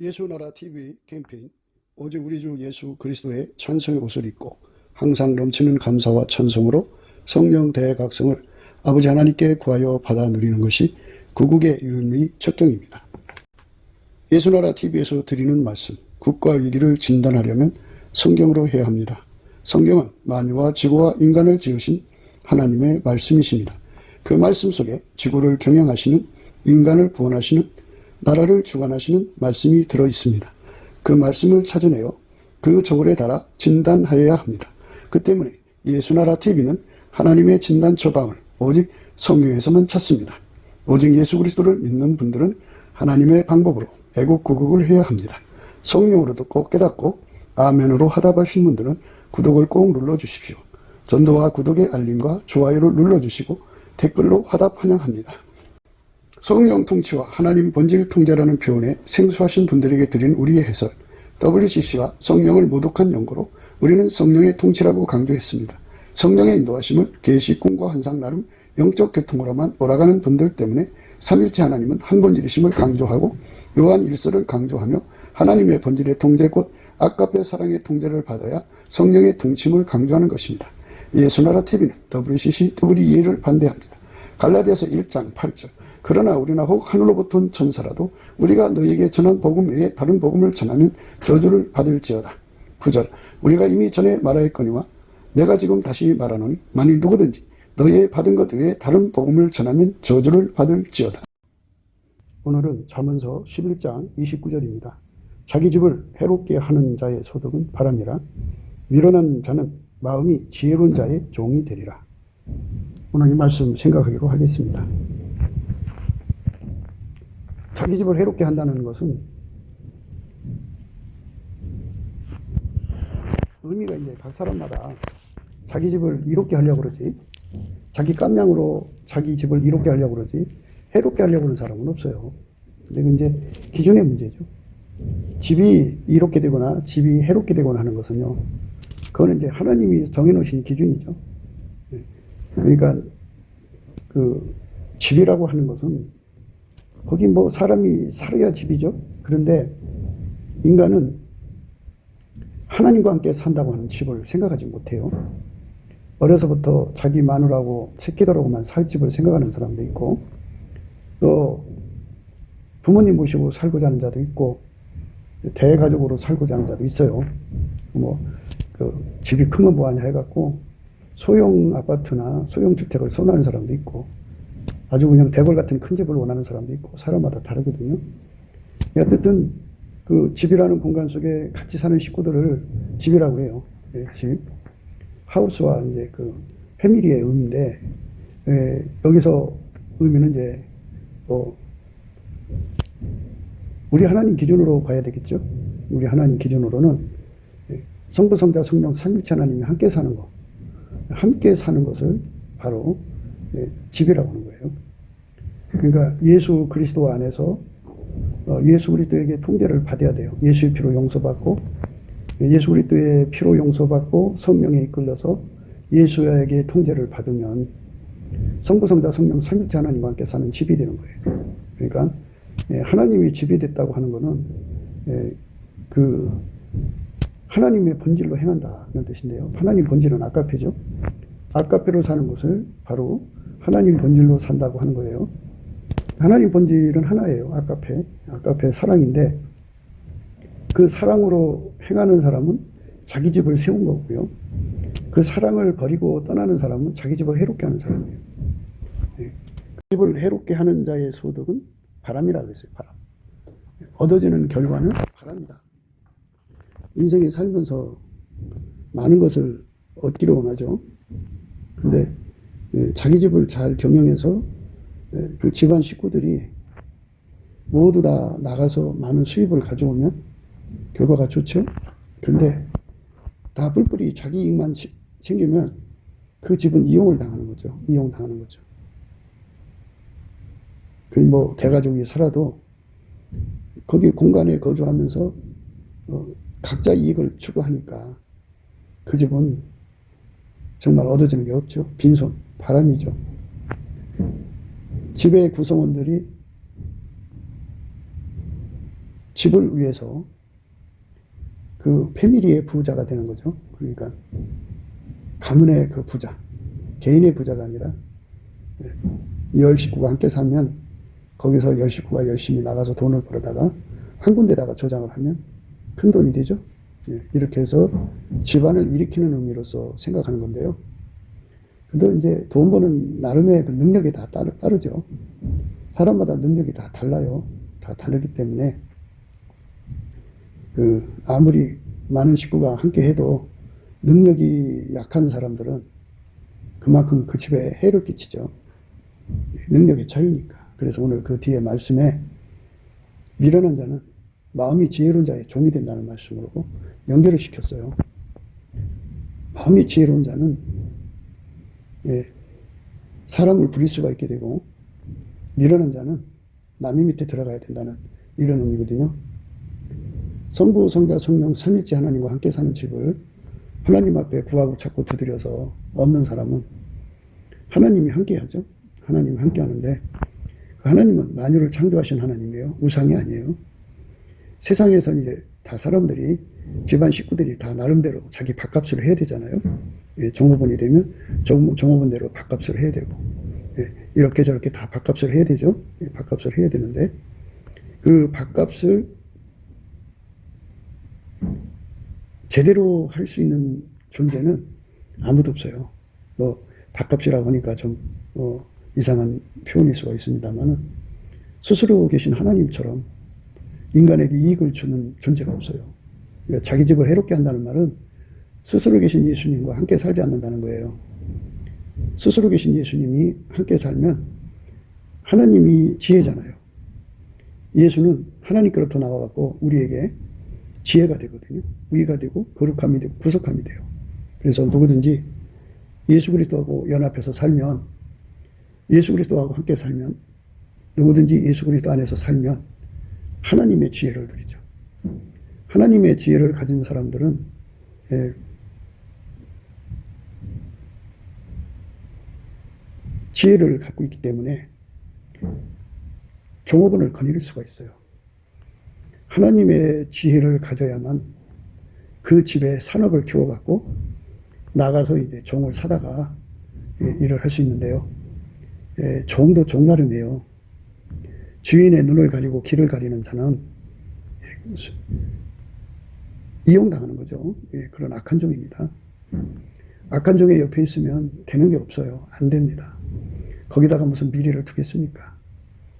예수나라 TV 캠페인 오직 우리 주 예수 그리스도의 찬송의 옷을 입고 항상 넘치는 감사와 찬송으로 성령 대각성을 아버지 하나님께 구하여 받아 누리는 것이 구국의 유일의 척경입니다. 예수나라 TV에서 드리는 말씀, 국가 위기를 진단하려면 성경으로 해야 합니다. 성경은 만유와 지구와 인간을 지으신 하나님의 말씀이십니다. 그 말씀 속에 지구를 경영하시는, 인간을 구원하시는, 나라를 주관하시는 말씀이 들어있습니다. 그 말씀을 찾아내어 그 저울에 달아 진단하여야 합니다. 그 때문에 예수나라 TV는 하나님의 진단 처방을 오직 성경에서만 찾습니다. 오직 예수 그리스도를 믿는 분들은 하나님의 방법으로 애국구국을 해야 합니다. 성령으로 듣고 깨닫고 아멘으로 화답하신 분들은 구독을 꼭 눌러주십시오. 전도와 구독의 알림과 좋아요를 눌러주시고 댓글로 화답 환영합니다. 성령 통치와 하나님 본질 통제라는 표현에 생소하신 분들에게 드린 우리의 해설, WCC가 성령을 모독한 연고로 우리는 성령의 통치라고 강조했습니다. 성령의 인도하심을 계시, 꿈과 환상 나름 영적 계통으로만 몰아가는 분들 때문에 삼일체 하나님은 한 본질이심을 강조하고 요한 1서를 강조하며 하나님의 본질의 통제 곧 아까페 사랑의 통제를 받아야 성령의 통치임을 강조하는 것입니다. 예수나라 TV는 WCC, WEA를 반대합니다. 갈라디아서 1장 8절 그러나 우리나 혹 하늘로부터 온 천사라도 우리가 너희에게 전한 복음 외에 다른 복음을 전하면 저주를 받을지어다. 9절 우리가 이미 전에 말하였거니와 내가 지금 다시 말하노니 만일 누구든지 너희의 받은 것 외에 다른 복음을 전하면 저주를 받을지어다. 오늘은 잠언서 11장 29절입니다. 자기 집을 해롭게 하는 자의 소득은 바람이라 미련한 자는 마음이 지혜로운 자의 종이 되리라. 오늘 이 말씀 생각하기로 하겠습니다. 자기 집을 해롭게 한다는 것은 의미가 이제 각 사람마다 자기 집을 이롭게 하려고 그러지, 자기 깜냥으로 자기 집을 이롭게 하려고 그러지 해롭게 하려고 하는 사람은 없어요. 근데 그 이제 기준의 문제죠. 집이 이롭게 되거나 집이 해롭게 되거나 하는 것은요, 그거는 이제 하나님이 정해놓으신 기준이죠. 그러니까 그 집이라고 하는 것은 거기 뭐 사람이 살아야 집이죠. 그런데 인간은 하나님과 함께 산다고 하는 집을 생각하지 못해요. 어려서부터 자기 마누라고 새끼들하고만 살 집을 생각하는 사람도 있고, 또 부모님 모시고 살고자 하는 자도 있고, 대가족으로 살고자 하는 자도 있어요. 뭐 그 집이 크면 뭐하냐 해갖고 소형 아파트나 소형 주택을 선호하는 사람도 있고, 아주 그냥 대궐 같은 큰 집을 원하는 사람도 있고, 사람마다 다르거든요. 어쨌든 그 집이라는 공간 속에 같이 사는 식구들을 집이라고 해요. 예, 집. 하우스와 이제 그 패밀리의 의미인데, 여기서 의미는 이제 우리 하나님 기준으로 봐야 되겠죠. 우리 하나님 기준으로는 성부, 성자, 성령 삼위일체 하나님이 함께 사는 것, 함께 사는 것을 바로 집이라고 하는 거예요. 그러니까 예수 그리스도 안에서 예수 그리스도에게 통제를 받아야 돼요. 예수의 피로 용서받고, 예수 그리스도의 피로 용서받고 성령에 이끌려서 예수에게 통제를 받으면 성부, 성자, 성령 삼위일체 하나님과 함께 사는 집이 되는 거예요. 그러니까 하나님이 집이 됐다고 하는 것은 그 하나님의 본질로 행한다는 뜻인데요. 하나님 본질은 아까페죠. 아까페로 사는 것을 바로 하나님 본질로 산다고 하는 거예요. 하나님 본질은 하나예요. 아까페 사랑인데, 그 사랑으로 행하는 사람은 자기 집을 세운 거고요. 그 사랑을 버리고 떠나는 사람은 자기 집을 해롭게 하는 사람이에요. 그 집을 해롭게 하는 자의 소득은 바람이라고 했어요. 바람. 얻어지는 결과는 바람이다. 인생에 살면서 많은 것을 얻기로 원하죠. 근데 자기 집을 잘 경영해서 그 집안 식구들이 모두 다 나가서 많은 수입을 가져오면 결과가 좋죠. 그런데 다 뿔뿔이 자기 이익만 챙기면 그 집은 이용을 당하는 거죠. 이용당하는 거죠. 그 뭐 대가족이 살아도 거기 공간에 거주하면서 각자 이익을 추구하니까 그 집은 정말 얻어지는 게 없죠. 빈손, 바람이죠. 집의 구성원들이 집을 위해서 그 패밀리의 부자가 되는 거죠. 그러니까 가문의 그 부자, 개인의 부자가 아니라 10식구가 함께 살면 거기서 10식구가 열심히 나가서 돈을 벌어다가 한 군데다가 저장을 하면 큰 돈이 되죠. 이렇게 해서 집안을 일으키는 의미로서 생각하는 건데요. 근데 이제 돈 버는 나름의 그 능력이 다 따르죠. 사람마다 능력이 다 달라요. 다 다르기 때문에 아무리 많은 식구가 함께 해도 능력이 약한 사람들은 그만큼 그 집에 해를 끼치죠. 능력의 차이니까. 그래서 오늘 그 뒤에 말씀에 미련한 자는 마음이 지혜로운 자의 종이 된다는 말씀으로 연결을 시켰어요. 마음이 지혜로운 자는 사람을 부릴 수가 있게 되고, 미련한 자는 남의 밑에 들어가야 된다는 이런 의미거든요. 성부, 성자, 성령, 삼위일체 하나님과 함께 사는 집을 하나님 앞에 구하고 찾고 두드려서 얻는 사람은 하나님이 함께 하죠. 하나님이 함께 하는데, 하나님은 만유를 창조하신 하나님이에요. 우상이 아니에요. 세상에서는 이제 다 사람들이, 집안 식구들이 다 나름대로 자기 밥값을 해야 되잖아요. 종업원이 되면 종업원대로 밥값을 해야 되고, 이렇게 저렇게 다 밥값을 해야 되죠. 밥값을 해야 되는데, 그 밥값을 제대로 할 수 있는 존재는 아무도 없어요. 밥값이라고 하니까 좀 이상한 표현일 수가 있습니다만은, 스스로 계신 하나님처럼 인간에게 이익을 주는 존재가 없어요. 그러니까 자기 집을 해롭게 한다는 말은 스스로 계신 예수님과 함께 살지 않는다는 거예요. 스스로 계신 예수님이 함께 살면 하나님이 지혜잖아요. 예수는 하나님께로부터 나와갖고 우리에게 지혜가 되거든요. 의가 되고 거룩함이 되고 구속함이 돼요. 그래서 누구든지 예수 그리스도하고 연합해서 살면, 예수 그리스도하고 함께 살면, 누구든지 예수 그리스도 안에서 살면 하나님의 지혜를 누리죠. 하나님의 지혜를 가진 사람들은 지혜를 갖고 있기 때문에 종업원을 거느릴 수가 있어요. 하나님의 지혜를 가져야만 그 집에 산업을 키워갖고 나가서 이제 종을 사다가 일을 할 수 있는데요. 종도 종나름이에요. 주인의 눈을 가리고 길을 가리는 자는 이용당하는 거죠. 그런 악한 종입니다. 악한 종의 옆에 있으면 되는 게 없어요. 안 됩니다. 거기다가 무슨 미래를 두겠습니까?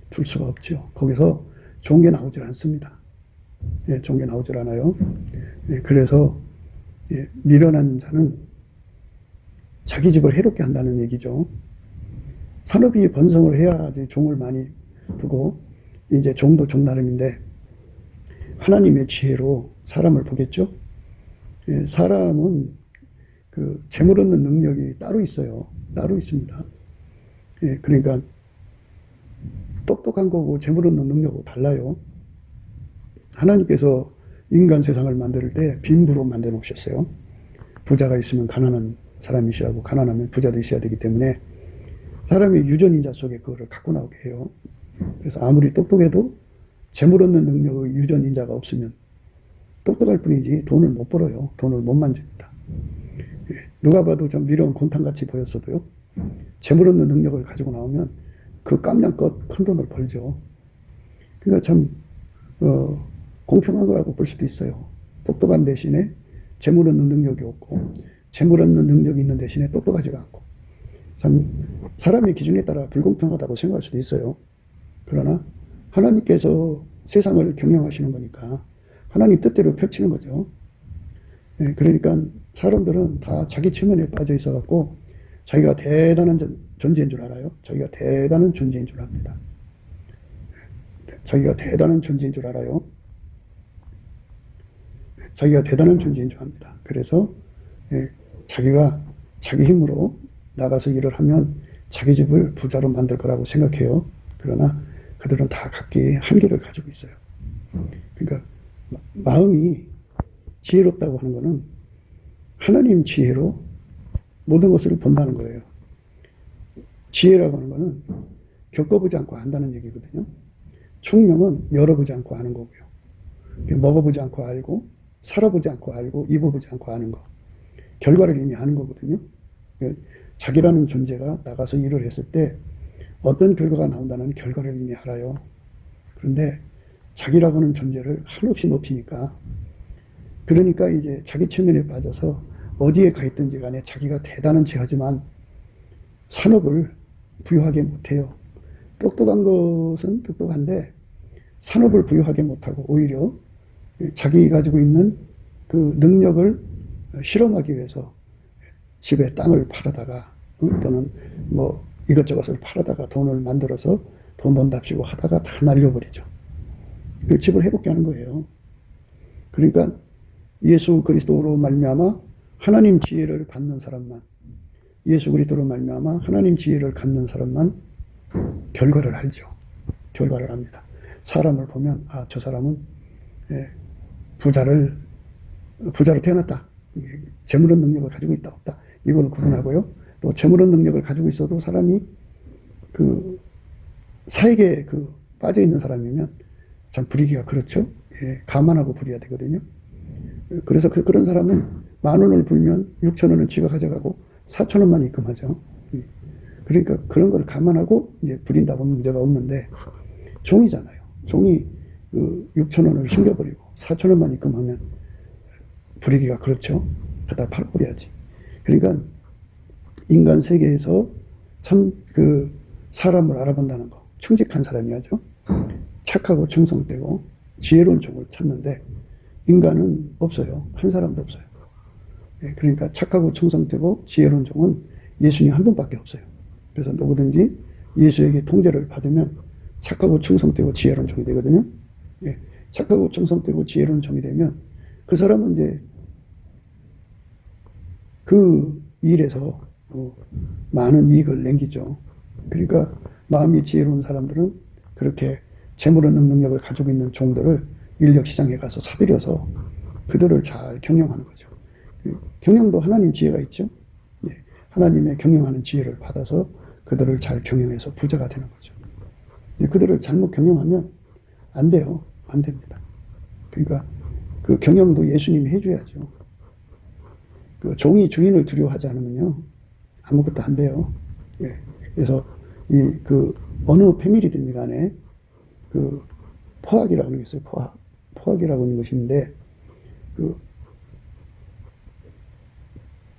둘 수가 없죠. 거기서 좋은 게 나오질 않습니다. 좋은 게 나오질 않아요. 그래서 미련한 자는 자기 집을 해롭게 한다는 얘기죠. 산업이 번성을 해야지 종을 많이 두고, 이제 종도 종나름인데 하나님의 지혜로 사람을 보겠죠. 사람은 그 재물 얻는 능력이 따로 있어요. 따로 있습니다. 그러니까 똑똑한 거고 재물 얻는 능력하고 달라요. 하나님께서 인간 세상을 만들 때 빈부로 만들어 놓으셨어요. 부자가 있으면 가난한 사람이 있어야 하고, 가난하면 부자도 있어야 되기 때문에 사람이 유전인자 속에 그거를 갖고 나오게 해요. 그래서 아무리 똑똑해도 재물 얻는 능력의 유전인자가 없으면 똑똑할 뿐이지 돈을 못 벌어요. 돈을 못 만집니다. 누가 봐도 좀 미려운 곤탕같이 보였어도요, 재물 얻는 능력을 가지고 나오면 그 깜냥껏 큰 돈을 벌죠. 그러니까 참 공평한 거라고 볼 수도 있어요. 똑똑한 대신에 재물 얻는 능력이 없고, 재물 얻는 능력이 있는 대신에 똑똑하지가 않고, 참 사람의 기준에 따라 불공평하다고 생각할 수도 있어요. 그러나 하나님께서 세상을 경영하시는 거니까 하나님 뜻대로 펼치는 거죠. 그러니까 사람들은 다 자기 체면에 빠져 있어 갖고 자기가 대단한 존재인 줄 알아요. 자기가 대단한 존재인 줄 압니다. 자기가 대단한 존재인 줄 알아요. 자기가 대단한 존재인 줄 압니다. 그래서 자기가 자기 힘으로 나가서 일을 하면 자기 집을 부자로 만들 거라고 생각해요. 그러나 그들은 다 각기 한계를 가지고 있어요. 그러니까 마음이 지혜롭다고 하는 것은 하나님 지혜로 모든 것을 본다는 거예요. 지혜라고 하는 것은 겪어보지 않고 안다는 얘기거든요. 총명은 열어보지 않고 아는 거고요. 먹어보지 않고 알고, 살아보지 않고 알고, 입어보지 않고 아는 거. 결과를 이미 아는 거거든요. 자기라는 존재가 나가서 일을 했을 때 어떤 결과가 나온다는 결과를 이미 알아요. 그런데 자기라고 하는 존재를 한없이 높이니까, 그러니까 이제 자기 체면에 빠져서 어디에 가 있든지 간에 자기가 대단한 체 하지만 산업을 부여하게 못해요. 똑똑한 것은 똑똑한데 산업을 부여하게 못하고 오히려 자기 가지고 있는 그 능력을 실험하기 위해서 집에 땅을 팔아다가 또는 뭐 이것저것을 팔아다가 돈을 만들어서 돈 번답시고 하다가 다 날려버리죠. 그 집을 해롭게 하는 거예요. 그러니까 예수 그리스도로 말미암아 하나님 지혜를 받는 사람만, 예수 그리스도로 말미암아 하나님 지혜를 갖는 사람만 결과를 알죠. 결과를 압니다. 사람을 보면 아, 저 사람은 부자로 태어났다. 재물은 능력을 가지고 있다 없다. 이걸 구분하고요. 또 재물은 능력을 가지고 있어도 사람이 그 사익에 빠져 있는 사람이면 참 부리기가 그렇죠. 가만하고 부려야 되거든요. 그래서 그런 사람은 10,000원을 불면 6,000원은 지가 가져가고 4,000원만 입금하죠. 그러니까 그런 걸 감안하고 이제 부린다고 문제가 없는데, 종이잖아요. 종이 6,000원을 숨겨버리고 4,000원만 입금하면 부리기가 그렇죠. 갖다 팔아버려야지. 그러니까 인간 세계에서 참 사람을 알아본다는 거, 충직한 사람이야죠. 착하고 충성되고 지혜로운 종을 찾는데 인간은 없어요. 한 사람도 없어요. 그러니까 착하고 충성되고 지혜로운 종은 예수님 한 분밖에 없어요. 그래서 누구든지 예수에게 통제를 받으면 착하고 충성되고 지혜로운 종이 되거든요. 착하고 충성되고 지혜로운 종이 되면 그 사람은 이제 그 일에서 많은 이익을 남기죠. 그러니까 마음이 지혜로운 사람들은 그렇게 재물 얻는 능력을 가지고 있는 종들을 인력시장에 가서 사들여서 그들을 잘 경영하는 거죠. 경영도 하나님 지혜가 있죠. 하나님의 경영하는 지혜를 받아서 그들을 잘 경영해서 부자가 되는 거죠. 그들을 잘못 경영하면 안 돼요. 안 됩니다. 그러니까 그 경영도 예수님이 해줘야죠. 그 종이 주인을 두려워하지 않으면요 아무것도 안 돼요. 그래서 어느 패밀리든지 간에 포악이라고 하는 게 있어요. 포악이라고 하는 것이 있는데,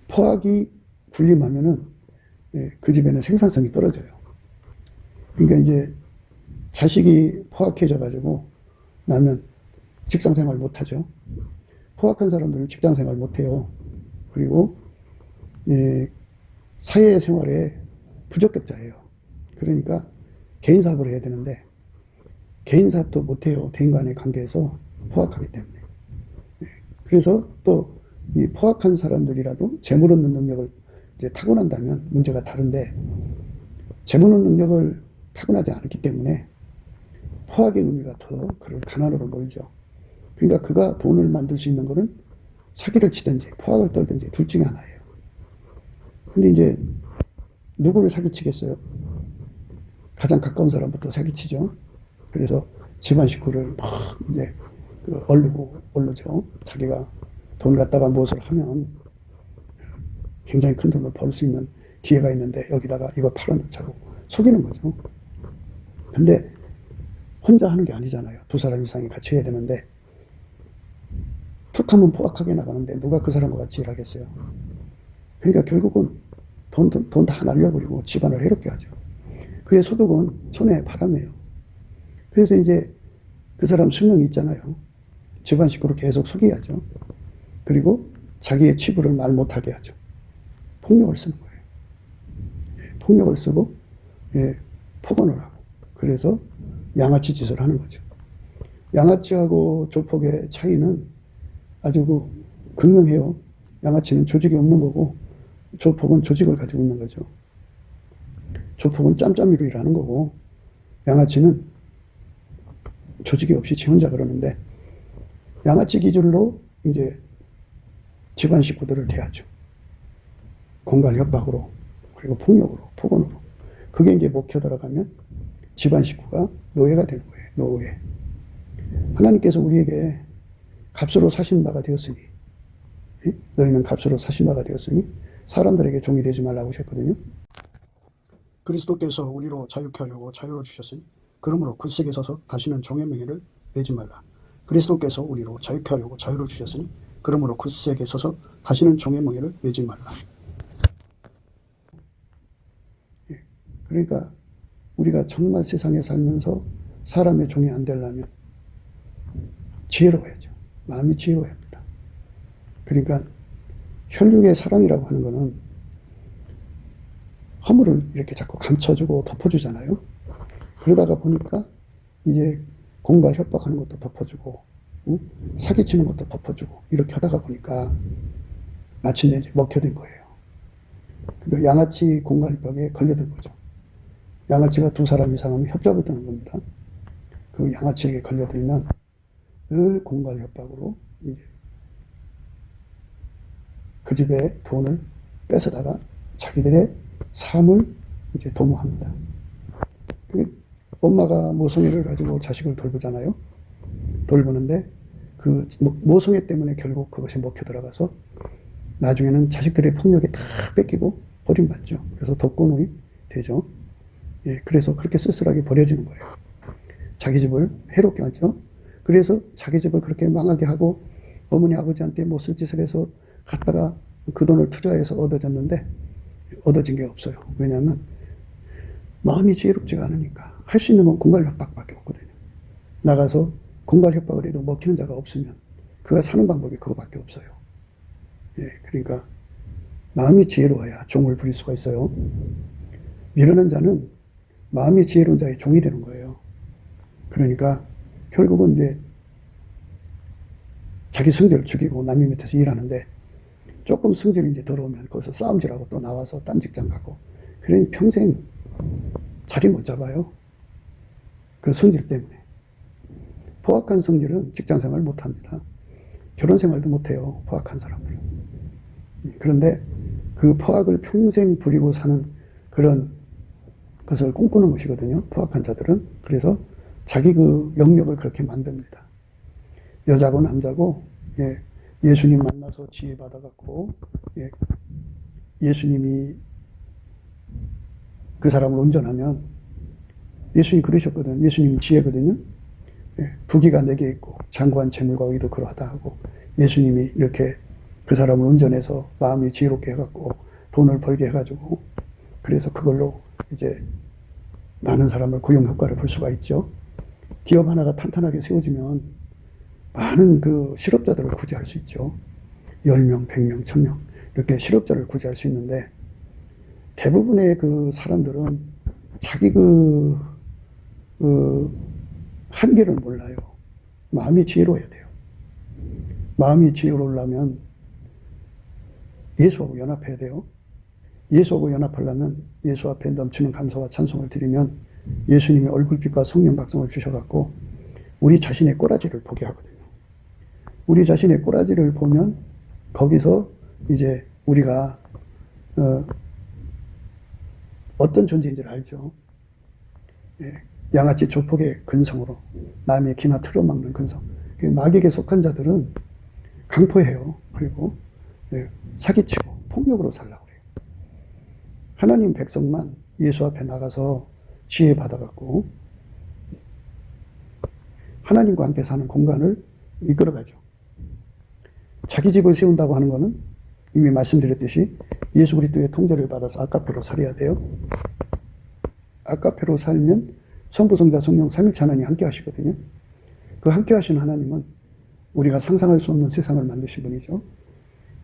포악이 군림하면은 그 집에는 생산성이 떨어져요. 그러니까 이제 자식이 포악해져 가지고 나면 직장 생활 못 하죠. 포악한 사람들은 직장 생활 못 해요. 그리고 사회 생활에 부적격자예요. 그러니까 개인 사업을 해야 되는데 개인 사업도 못 해요. 대인 간의 관계에서 포악하기 때문에. 그래서 또 이 포악한 사람들이라도 재물 얻는 능력을 이제 타고난다면 문제가 다른데, 재물 얻는 능력을 타고나지 않았기 때문에 포악의 의미가 더 그를 가난으로 몰죠. 그러니까 그가 돈을 만들 수 있는 거는 사기를 치든지 포악을 떨든지 둘 중에 하나예요. 근데 이제 누구를 사기치겠어요? 가장 가까운 사람부터 사기치죠. 그래서 집안 식구를 막 이제 얼르죠. 자기가 돈 갖다가 무엇을 하면 굉장히 큰 돈을 벌 수 있는 기회가 있는데 여기다가 이거 팔아놓자고 속이는 거죠. 근데 혼자 하는 게 아니잖아요. 2사람 이상이 같이 해야 되는데 툭 하면 포악하게 나가는데 누가 그 사람과 같이 일하겠어요. 그러니까 결국은 돈 다 날려버리고 집안을 해롭게 하죠. 그의 소득은 손에 바람이에요. 그래서 이제 그 사람 수명이 있잖아요. 집안 식구를 계속 속여야죠. 그리고 자기의 치부를 말 못하게 하죠. 폭력을 쓰는 거예요. 폭력을 쓰고 폭언을 하고, 그래서 양아치 짓을 하는 거죠. 양아치하고 조폭의 차이는 아주 극명해요. 양아치는 조직이 없는 거고 조폭은 조직을 가지고 있는 거죠. 조폭은 짬짬이로 일하는 거고 양아치는 조직이 없이 지 혼자 그러는데, 양아치 기준으로 이제 집안 식구들을 대하죠. 공갈 협박으로, 그리고 폭력으로, 폭언으로. 그게 이제 먹혀 들어가면 집안 식구가 노예가 되는 거예요. 노예. 하나님께서 우리에게 값으로 사신 바가 되었으니, 너희는 값으로 사신 바가 되었으니 사람들에게 종이 되지 말라고 하셨거든요. 그리스도께서 우리로 자유케 하려고 자유를 주셨으니 그러므로 굳세게 서서 다시는 종의 명예를 내지 말라. 그리스도께서 우리로 자유케 하려고 자유를 주셨으니 그러므로 굳세게 서서 다시는 종의 명예를 내지 말라. 그러니까 우리가 정말 세상에 살면서 사람의 종이 안 되려면 지혜로워야죠. 마음이 지혜로워야 합니다. 그러니까 혈육의 사랑이라고 하는 거는 허물을 이렇게 자꾸 감춰주고 덮어주잖아요. 그러다가 보니까 이제 공갈 협박하는 것도 덮어주고, 사기치는 것도 덮어주고, 이렇게 하다가 보니까 마침내 이제 먹혀든 거예요. 그러니까 양아치 공갈 협박에 걸려든 거죠. 양아치가 2사람 이상하면 협잡을 떠는 겁니다. 그 양아치에게 걸려들면 늘 공갈 협박으로 이제 그 집의 돈을 뺏어다가 자기들의 삶을 이제 도모합니다. 엄마가 모성애를 가지고 자식을 돌보잖아요. 돌보는데 그 모성애 때문에 결국 그것이 먹혀 들어가서 나중에는 자식들의 폭력에 다 뺏기고 버림받죠. 그래서 독거노인 되죠. 예, 그래서 그렇게 쓸쓸하게 버려지는 거예요. 자기 집을 해롭게 하죠. 그래서 자기 집을 그렇게 망하게 하고 어머니 아버지한테 못쓸 짓을 해서 갔다가 그 돈을 투자해서 얻어졌는데 얻어진 게 없어요. 왜냐하면 마음이 지혜롭지가 않으니까. 할 수 있는 건 공갈 협박밖에 없거든요. 나가서 공갈 협박을 해도 먹히는 자가 없으면 그가 사는 방법이 그거밖에 없어요. 예, 그러니까 마음이 지혜로워야 종을 부릴 수가 있어요. 미련한 자는 마음이 지혜로운 자의 종이 되는 거예요. 그러니까 결국은 이제 자기 성질을 죽이고 남의 밑에서 일하는데 조금 성질이 이제 더러우면 거기서 싸움질하고 또 나와서 딴 직장 가고, 그러니 평생 자리 못 잡아요. 그 성질 때문에. 포악한 성질은 직장 생활 못 합니다. 결혼 생활도 못 해요. 포악한 사람들은. 그런데 그 포악을 평생 부리고 사는 그런 것을 꿈꾸는 것이거든요. 포악한 자들은. 그래서 자기 그 영역을 그렇게 만듭니다. 여자고 남자고, 예수님 만나서 지혜 받아갖고, 예수님이 그 사람을 운전하면, 예수님 그러셨거든. 예수님 지혜거든요. 부귀가 내게 있고 장구한 재물과 의도 그러하다 하고, 예수님이 이렇게 그 사람을 운전해서 마음이 지혜롭게 해갖고 돈을 벌게 해가지고, 그래서 그걸로 이제 많은 사람을 고용 효과를 볼 수가 있죠. 기업 하나가 탄탄하게 세워지면 많은 그 실업자들을 구제할 수 있죠. 10명, 100명, 1000명 이렇게 실업자를 구제할 수 있는데, 대부분의 그 사람들은 자기 한계를 몰라요. 마음이 지혜로워야 돼요. 마음이 지혜로우려면 예수하고 연합해야 돼요. 예수하고 연합하려면 예수 앞에 넘치는 감사와 찬송을 드리면 예수님이 얼굴빛과 성령 각성을 주셔갖고 우리 자신의 꼬라지를 보게 하거든요. 우리 자신의 꼬라지를 보면 거기서 이제 우리가 어떤 존재인지를 알죠. 양아치 조폭의 근성으로 남의 기나 틀어막는 근성. 마귀에게 속한 자들은 강포해요. 그리고 사기치고 폭력으로 살라고 해요. 하나님 백성만 예수 앞에 나가서 지혜 받아갖고 하나님과 함께 사는 공간을 이끌어가죠. 자기 집을 세운다고 하는 것은 이미 말씀드렸듯이 예수 그리스도의 통제를 받아서 아까페로 살아야 돼요. 아까페로 살면 성부, 성자, 성령, 삼위일체 하나님이 함께 하시거든요. 그 함께 하시는 하나님은 우리가 상상할 수 없는 세상을 만드신 분이죠.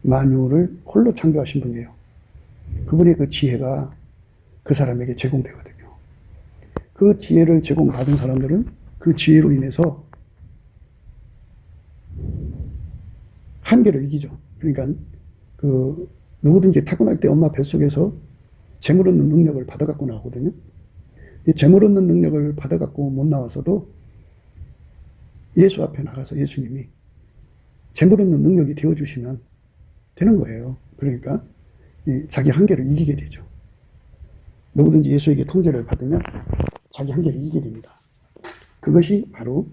만유를 홀로 창조하신 분이에요. 그분의 그 지혜가 그 사람에게 제공되거든요. 그 지혜를 제공받은 사람들은 그 지혜로 인해서 한계를 이기죠. 그러니까 그 누구든지 타고날 때 엄마 뱃속에서 재물 얻는 능력을 받아갖고 나오거든요. 이 재물 얻는 능력을 받아갖고 못 나와서도 예수 앞에 나가서 예수님이 재물 얻는 능력이 되어주시면 되는 거예요. 그러니까 자기 한계를 이기게 되죠. 누구든지 예수에게 통제를 받으면 자기 한계를 이기게 됩니다. 그것이 바로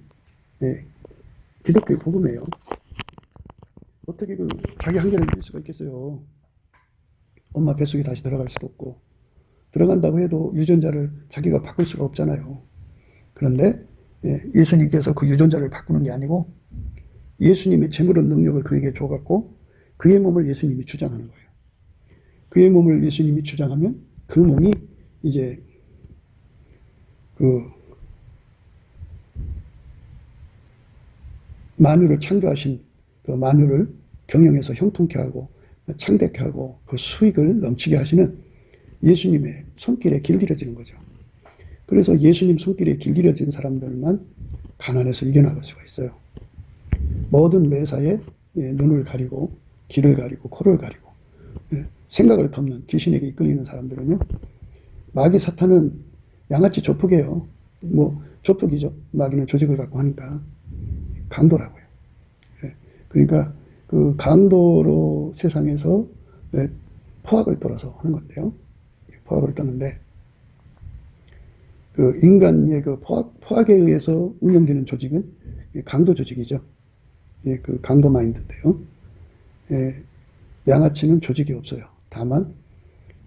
기독교의 복음이에요. 어떻게 그 자기 한계를 이길 수가 있겠어요. 엄마 뱃속에 다시 들어갈 수도 없고, 들어간다고 해도 유전자를 자기가 바꿀 수가 없잖아요. 그런데 예수님께서 그 유전자를 바꾸는 게 아니고 예수님의 재물은 능력을 그에게 줘갖고 그의 몸을 예수님이 주장하는 거예요. 그의 몸을 예수님이 주장하면 그 몸이 이제 그 만유를 창조하신 그 만유를 경영해서 형통케 하고 창대케 하고 그 수익을 넘치게 하시는 예수님의 손길에 길들여지는 거죠. 그래서 예수님 손길에 길들여진 사람들만 가난에서 이겨나갈 수가 있어요. 모든 매사에 눈을 가리고 귀를 가리고 코를 가리고 생각을 덮는 귀신에게 이끌리는 사람들은요. 마귀 사탄은 양아치 조폭이에요. 뭐 조폭이죠. 마귀는 조직을 갖고 하니까 강도라고요. 그러니까 그 강도로 세상에서 포악을 떨어서 하는 건데요. 포악을 떠는데 그 인간의 그 포악에 의해서 운영되는 조직은 강도 조직이죠. 그 강도 마인드인데요. 양아치는 조직이 없어요. 다만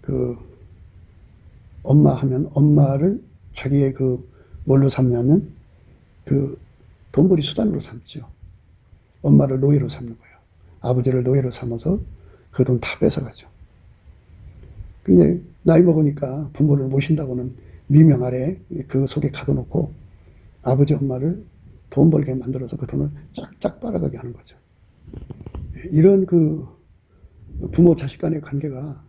그 엄마 하면 엄마를 자기의 그 뭘로 삼냐면 그 돈벌이 수단으로 삼죠. 엄마를 노예로 삼는 거예요. 아버지를 노예로 삼아서 그 돈 다 뺏어가죠. 근데 나이 먹으니까 부모를 모신다고는 미명 아래 그 속에 가둬놓고 아버지 엄마를 돈 벌게 만들어서 그 돈을 쫙쫙 빨아가게 하는 거죠. 이런 그 부모 자식 간의 관계가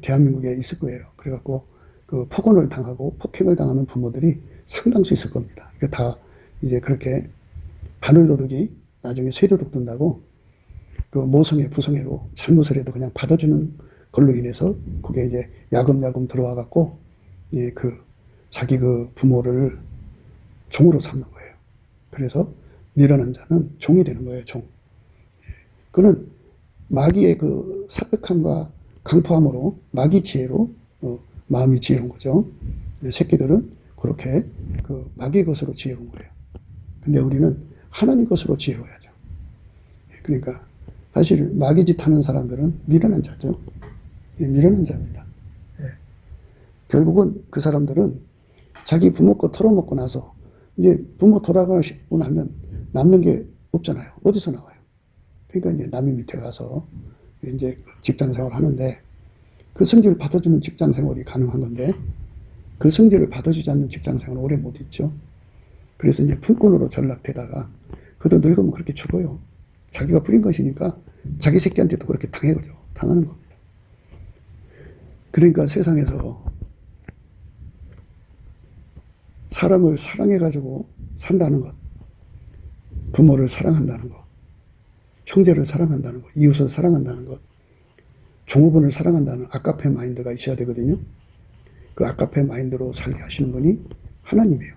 대한민국에 있을 거예요. 그래갖고 그 폭언을 당하고 폭행을 당하는 부모들이 상당수 있을 겁니다. 그러니까 다 이제 그렇게 바늘도둑이 나중에 쇠도둑 든다고 그 모성애 부성애로 잘못을 해도 그냥 받아주는 걸로 인해서 그게 이제 야금야금 들어와 갖고 그 자기 그 부모를 종으로 삼는 거예요. 그래서 미련한 자는 종이 되는 거예요. 종. 그는 마귀의 그 사특함과 강포함으로 마귀 지혜로 마음이 지혜로운 거죠. 새끼들은 그렇게 그 마귀 것으로 지혜로운 거예요. 근데 우리는 하나님 것으로 지혜로워야죠. 그러니까 사실 마귀 짓 하는 사람들은 미련한 자죠. 미련한 자입니다. 결국은 그 사람들은 자기 부모 거 털어먹고 나서 이제 부모 돌아가시고 나면 남는 게 없잖아요. 어디서 나와요? 그러니까 이제 남의 밑에 가서 이제 직장 생활을 하는데 그 성질을 받아주는 직장 생활이 가능한 건데 그 성질을 받아주지 않는 직장 생활은 오래 못 있죠. 그래서 이제 품꾼으로 전락되다가 그도 늙으면 그렇게 죽어요. 자기가 부린 것이니까 자기 새끼한테도 그렇게 당하는 겁니다. 그러니까 세상에서 사람을 사랑해가지고 산다는 것, 부모를 사랑한다는 것, 형제를 사랑한다는 것, 이웃을 사랑한다는 것, 종업원을 사랑한다는 아까페 마인드가 있어야 되거든요. 그 아까페 마인드로 살게 하시는 분이 하나님이에요.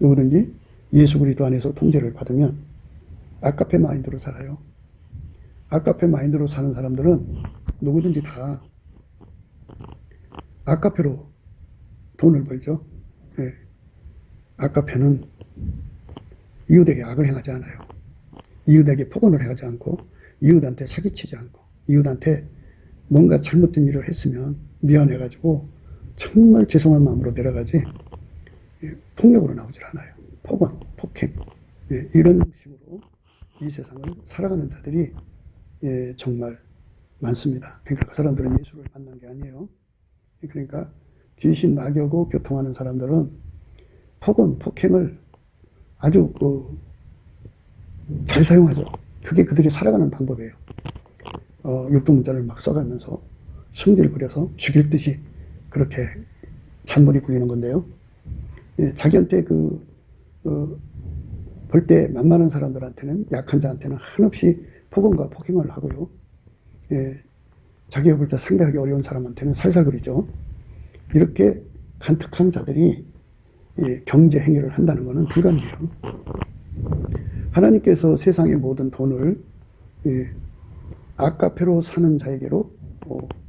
누구든지 예수 그리스도 안에서 통제를 받으면 아까페 마인드로 살아요. 아까페 마인드로 사는 사람들은 누구든지 다 아까페로 돈을 벌죠. 네. 아까페는 이웃에게 악을 행하지 않아요. 이웃에게 폭언을 행하지 않고 이웃한테 사기치지 않고 이웃한테 뭔가 잘못된 일을 했으면 미안해가지고 정말 죄송한 마음으로 내려가지 폭력으로 나오질 않아요. 폭언, 폭행 이런 식으로 이 세상을 살아가는 자들이 정말 많습니다. 그러니까 그 사람들은 예수를 만난 게 아니에요. 그러니까 귀신 막여고 교통하는 사람들은 폭언, 폭행을 아주 잘 사용하죠. 그게 그들이 살아가는 방법이에요. 육두문자를 막 써가면서 성질 부려서 죽일 듯이 그렇게 잔머리 굴리는 건데요. 자기한테 볼 때 만만한 사람들한테는 약한 자한테는 한없이 폭언과 폭행을 하고요. 자기가 볼 때 상대하기 어려운 사람한테는 살살거리죠. 이렇게 간특한 자들이 경제 행위를 한다는 것은 불가능해요. 하나님께서 세상의 모든 돈을 아까페로 사는 자에게로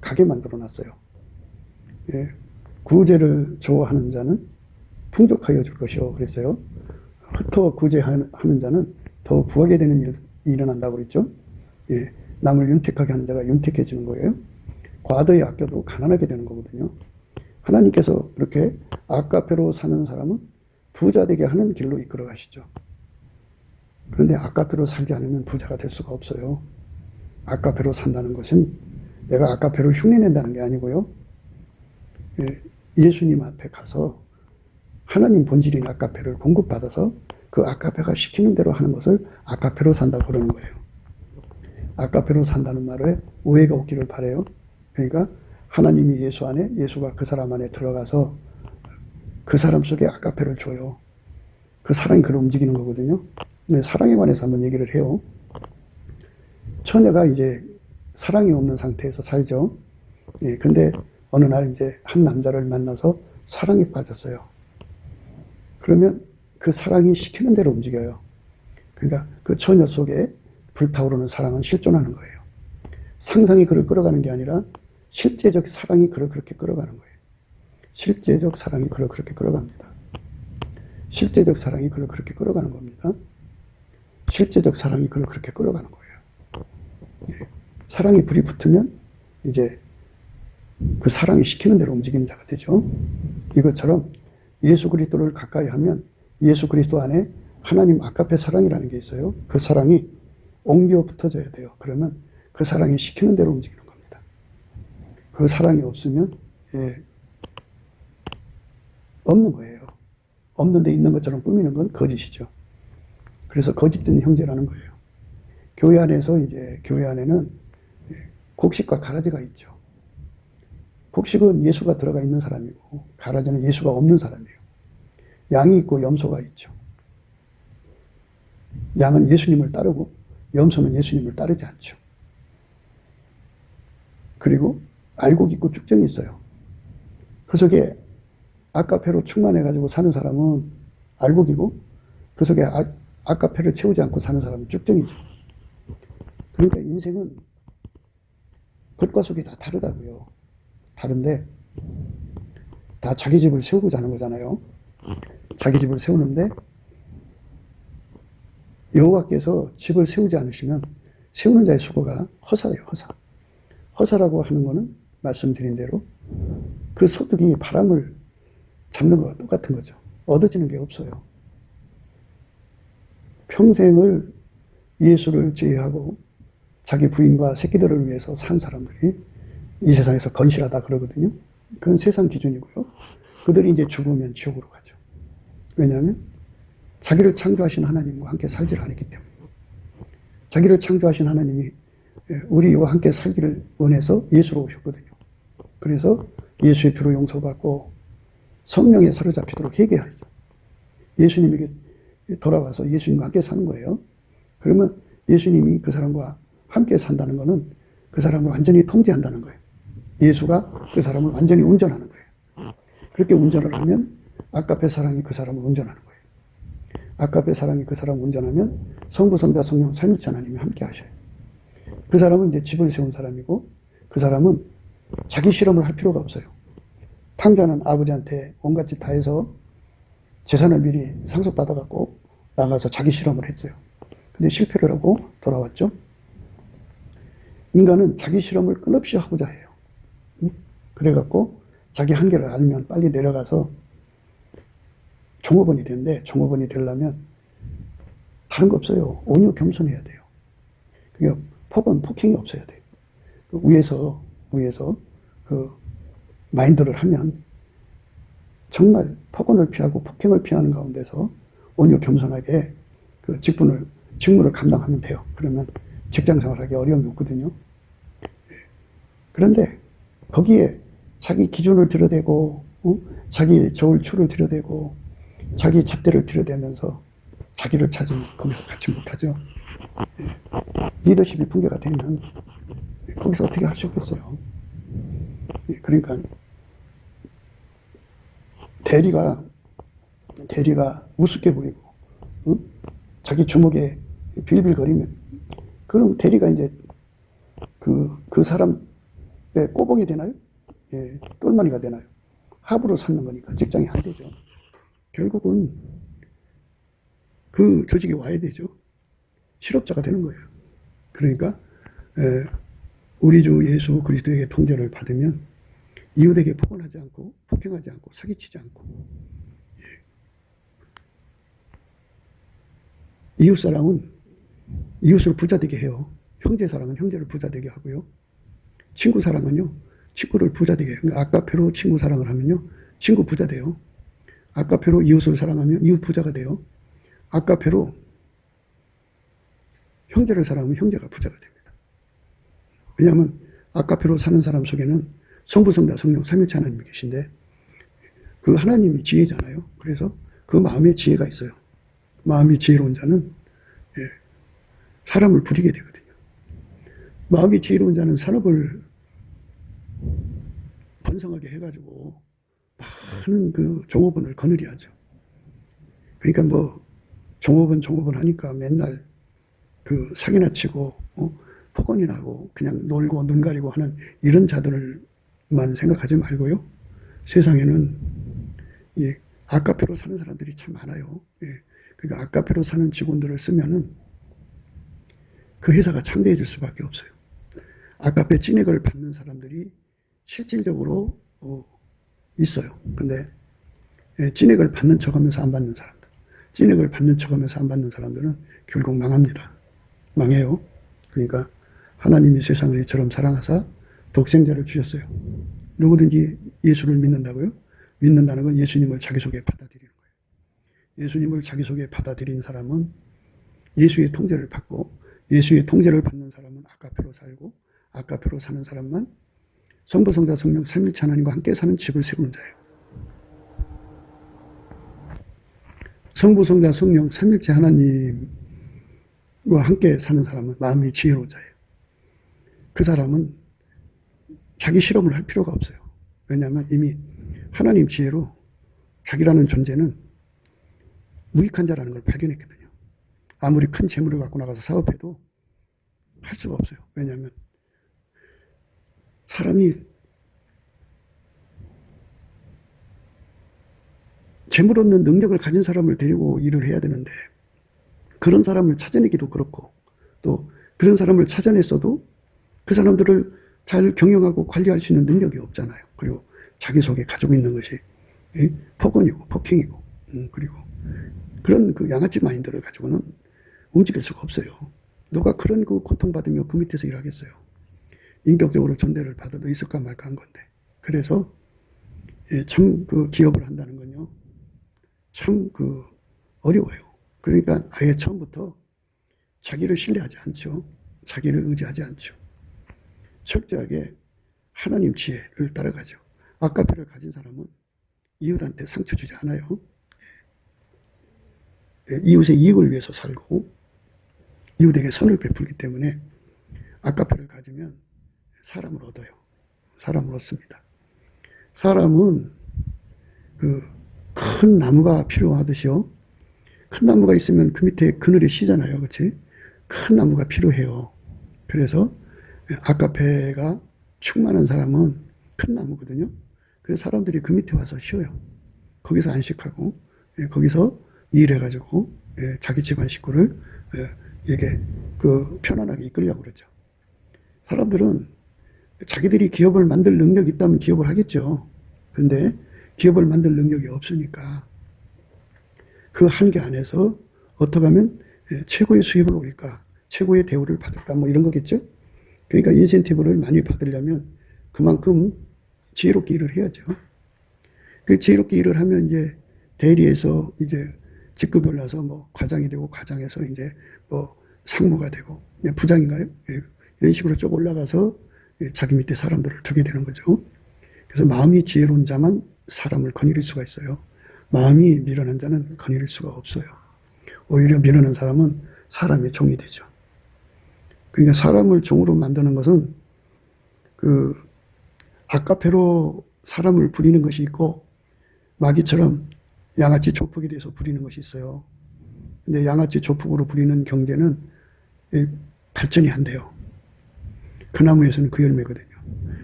가게 만들어 놨어요. 구제를 좋아하는 자는 풍족하여 줄 것이요. 그랬어요. 흩어 구제하는 자는 더 부하게 되는 일이 일어난다고 그랬죠. 예, 남을 윤택하게 하는 자가 윤택해지는 거예요. 과도히 아껴도 가난하게 되는 거거든요. 하나님께서 그렇게 아까페로 사는 사람은 부자 되게 하는 길로 이끌어 가시죠. 그런데 아까페로 살지 않으면 부자가 될 수가 없어요. 아까페로 산다는 것은 내가 아까페로 흉내낸다는 게 아니고요. 예수님 앞에 가서 하나님 본질인 아까페를 공급받아서 그 아까페가 시키는 대로 하는 것을 아까페로 산다고 그러는 거예요. 아까페로 산다는 말에 오해가 없기를 바라요. 그러니까 하나님이 예수 안에, 예수가 그 사람 안에 들어가서 그 사람 속에 아까페를 줘요. 그 사랑이 그를 움직이는 거거든요. 네, 사랑에 관해서 한번 얘기를 해요. 처녀가 이제 사랑이 없는 상태에서 살죠. 예, 근데 어느 날 이제 한 남자를 만나서 사랑에 빠졌어요. 그러면 그 사랑이 시키는 대로 움직여요. 그러니까 그 처녀 속에 불타오르는 사랑은 실존하는 거예요. 상상이 그를 끌어가는 게 아니라 실제적 사랑이 그를 그렇게 끌어가는 거예요. 실제적 사랑이 그를 그렇게 끌어갑니다. 실제적 사랑이 그를 그렇게 끌어가는 겁니다. 실제적 사랑이 그를 그렇게 끌어가는 거예요. 예. 사랑이 불이 붙으면 이제 그 사랑이 시키는 대로 움직이는 자가 되죠. 이것처럼 예수 그리스도를 가까이 하면 예수 그리스도 안에 하나님 아까페 사랑이라는 게 있어요. 그 사랑이 옮겨 붙어져야 돼요. 그러면 그 사랑이 시키는 대로 움직이는 겁니다. 그 사랑이 없으면 없는 거예요. 없는데 있는 것처럼 꾸미는 건 거짓이죠. 그래서 거짓된 형제라는 거예요. 교회 안에서 이제 교회 안에는 곡식과 가라지가 있죠. 곡식은 예수가 들어가 있는 사람이고 가라지는 예수가 없는 사람이에요. 양이 있고 염소가 있죠. 양은 예수님을 따르고 염소는 예수님을 따르지 않죠. 그리고 알곡 있고 쭉정이 있어요. 그 속에 아까페로 충만해가지고 사는 사람은 알곡이고 그 속에 아까페를 채우지 않고 사는 사람은 쭉정이죠. 그러니까 인생은 겉과 속이 다 다르다고요. 다른데 다 자기 집을 세우고자 하는 거잖아요. 자기 집을 세우는데 여호와께서 집을 세우지 않으시면 세우는 자의 수고가 허사예요. 허사. 허사라고 하는 거는 말씀드린 대로 그 소득이 바람을 잡는 것과 똑같은 거죠. 얻어지는 게 없어요. 평생을 예수를 제외하고 자기 부인과 새끼들을 위해서 산 사람들이 이 세상에서 건실하다 그러거든요. 그건 세상 기준이고요. 그들이 이제 죽으면 지옥으로 가죠. 왜냐하면 자기를 창조하신 하나님과 함께 살지를 않았기 때문에. 자기를 창조하신 하나님이 우리와 함께 살기를 원해서 예수로 오셨거든요. 그래서 예수의 피로 용서받고 성령에 사로잡히도록 회개하죠. 예수님에게 돌아와서 예수님과 함께 사는 거예요. 그러면 예수님이 그 사람과 함께 산다는 것은 그 사람을 완전히 통제한다는 거예요. 예수가 그 사람을 완전히 운전하는 거예요. 그렇게 운전을 하면 아까페 사랑이 그 사람을 운전하는 거예요. 아까페 사랑이 그 사람을 운전하면 성부, 성자, 성령, 삼위일체 하나님이 함께 하셔요. 그 사람은 이제 집을 세운 사람이고 그 사람은 자기 실험을 할 필요가 없어요. 탕자는 아버지한테 온갖 짓 다 해서 재산을 미리 상속받아갖고 나가서 자기 실험을 했어요. 근데 실패를 하고 돌아왔죠. 인간은 자기 실험을 끊없이 하고자 해요. 그래갖고 자기 한계를 알면 빨리 내려가서 종업원이 되는데 종업원이 되려면 다른 거 없어요. 온유 겸손해야 돼요. 그러니까 폭언, 폭행이 없어야 돼요. 위에서 그 마인드를 하면 정말 폭언을 피하고 폭행을 피하는 가운데서 온유 겸손하게 그 직무를 감당하면 돼요. 그러면 직장 생활하기 어려움이 없거든요. 그런데 거기에 자기 기준을 들여대고 자기 저울추를 들여대고 자기 잣대를 들여대면서 자기를 찾으면 거기서 같이 못하죠. 리더십이 붕괴가 되면 거기서 어떻게 할 수 있겠어요. 그러니까 대리가 우습게 보이고 자기 주먹에 빌빌거리면 그럼 대리가 이제 그 사람의 꼬봉이 되나요? 예, 똘마니가 되나요? 합으로 삼는 거니까 직장이 안 되죠. 결국은 그 조직이 와야 되죠. 실업자가 되는 거예요. 그러니까 우리 주 예수 그리스도에게 통제를 받으면 이웃에게 폭언하지 않고 폭행하지 않고 사기치지 않고, 이웃사랑은 이웃을 부자되게 해요. 형제사랑은 형제를 부자되게 하고요. 친구사랑은요, 친구를 부자되게 해요. 그러니까 아까페로 친구사랑을 하면요, 친구 부자돼요. 아까페로 이웃을 사랑하면 이웃 부자가 돼요. 아까페로 형제를 사랑하면 형제가 부자가 됩니다. 왜냐하면 아까페로 사는 사람 속에는 성부, 성자, 성령, 삼일체 하나님이 계신데, 그 하나님이 지혜잖아요. 그래서 그 마음에 지혜가 있어요. 마음이 지혜로운 자는 사람을 부리게 되거든요. 마음이 지혜로운 자는 산업을 번성하게 해가지고 많은 그 종업원을 거느려 하죠. 그러니까 뭐 종업원 하니까 맨날 그 사기나 치고 폭언이 나고 그냥 놀고 눈 가리고 하는 이런 자들만 생각하지 말고요. 세상에는 아카페로 사는 사람들이 참 많아요. 그러니까 아카페로 사는 직원들을 쓰면은 그 회사가 창대해질 수밖에 없어요. 아카페 찐액을 받는 사람들이 실질적으로 있어요. 근데 찐액을 받는 척하면서 안 받는 사람들, 찐액을 받는 척하면서 안 받는 사람들은 결국 망합니다. 망해요. 그러니까 하나님이 세상을 이처럼 사랑하사 독생자를 주셨어요. 누구든지 예수를 믿는다고요? 믿는다는 건 예수님을 자기 속에 받아들이는 거예요. 예수님을 자기 속에 받아들인 사람은 예수의 통제를 받고, 예수의 통제를 받는 사람은 아카페로 살고, 아카페로 사는 사람만 성부, 성자, 성령 삼일체 하나님과 함께 사는 집을 세우는 자예요. 성부, 성자, 성령 삼일체 하나님과 함께 사는 사람은 마음이 지혜로운 자예요. 그 사람은 자기 실험을 할 필요가 없어요. 왜냐하면 이미 하나님 지혜로 자기라는 존재는 무익한 자라는 걸 발견했거든요. 아무리 큰 재물을 갖고 나가서 사업해도 할 수가 없어요. 왜냐하면 사람이 재물 얻는 능력을 가진 사람을 데리고 일을 해야 되는데, 그런 사람을 찾아내기도 그렇고, 또 그런 사람을 찾아냈어도 그 사람들을 잘 경영하고 관리할 수 있는 능력이 없잖아요. 그리고 자기 속에 가지고 있는 것이 폭언이고 폭행이고, 그리고 그런 그 양아치 마인드를 가지고는 움직일 수가 없어요. 누가 그런 그 고통받으며 그 밑에서 일하겠어요. 인격적으로 존대를 받아도 있을까 말까 한 건데. 그래서 참 그 기업을 한다는 건요, 참 그 어려워요. 그러니까 아예 처음부터 자기를 신뢰하지 않죠. 자기를 의지하지 않죠. 철저하게 하나님 지혜를 따라가죠. 아카페를 가진 사람은 이웃한테 상처 주지 않아요. 이웃의 이익을 위해서 살고 이웃에게 선을 베풀기 때문에 아카페를 가지면 사람을 얻어요. 사람을 얻습니다. 사람은 그 큰 나무가 필요하듯이요. 큰 나무가 있으면 그 밑에 그늘이 쉬잖아요. 그렇지? 큰 나무가 필요해요. 그래서 아카페가 충만한 사람은 큰 나무거든요. 그래서 사람들이 그 밑에 와서 쉬어요. 거기서 안식하고, 거기서 일해가지고 자기 집안 식구를 이게 그 편안하게 이끌려고 그러죠. 사람들은 자기들이 기업을 만들 능력이 있다면 기업을 하겠죠. 그런데 기업을 만들 능력이 없으니까 그 한계 안에서 어떻게 하면 최고의 수입을 올릴까, 최고의 대우를 받을까, 뭐 이런 거겠죠. 그러니까 인센티브를 많이 받으려면 그만큼 지혜롭게 일을 해야죠. 그 지혜롭게 일을 하면 이제 대리에서 이제 직급이 올라서 뭐 과장이 되고, 과장에서 이제 뭐 상무가 되고, 부장인가요? 이런 식으로 쭉 올라가서 자기 밑에 사람들을 두게 되는 거죠. 그래서 마음이 지혜로운 자만 사람을 거느릴 수가 있어요. 마음이 미련한 자는 거느릴 수가 없어요. 오히려 미련한 사람은 사람의 종이 되죠. 그러니까 사람을 종으로 만드는 것은 그 아카페로 사람을 부리는 것이 있고, 마귀처럼 양아치 조폭에 대해서 부리는 것이 있어요. 근데 양아치 조폭으로 부리는 경제는 발전이 안 돼요. 그 나무에서는 그 열매거든요.